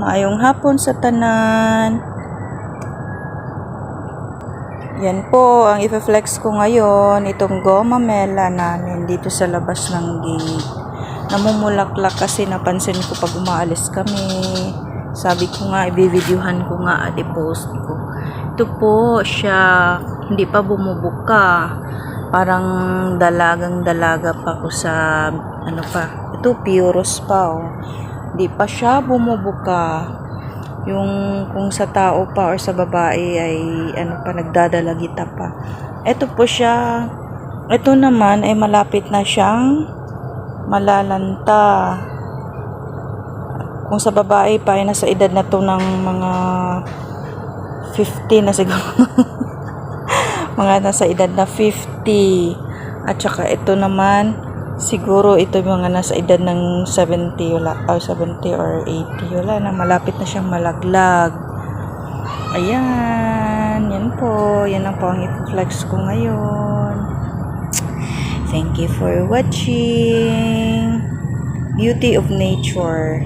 Maayong hapon sa tanan. Yan po ang i-flex ko ngayon, itong goma mela namin dito sa labas ng gate. Namumulaklak kasi napansin ko pag umaalis kami. Sabi ko nga, i-videohan ko nga, i-post ko. Ito po siya, hindi pa bumubuka. Parang dalagang dalaga pa ko sa, ano pa, ito puros pa oh. Hindi pa siya bumubuka. Yung kung sa tao pa or sa babae ay ano pa, nagdadalagita pa. Ito po siya. Ito naman ay malapit na siyang malalanta. Kung sa babae pa ay nasa edad na to ng mga 50 na siguro. Mga nasa edad na 50. At saka ito naman siguro ito mga nasa edad ng 70 or 80. Wala na, malapit na siyang malaglag. Ayan. Yan po. Yan ang po ang i-flex ko ngayon. Thank you for watching. Beauty of nature.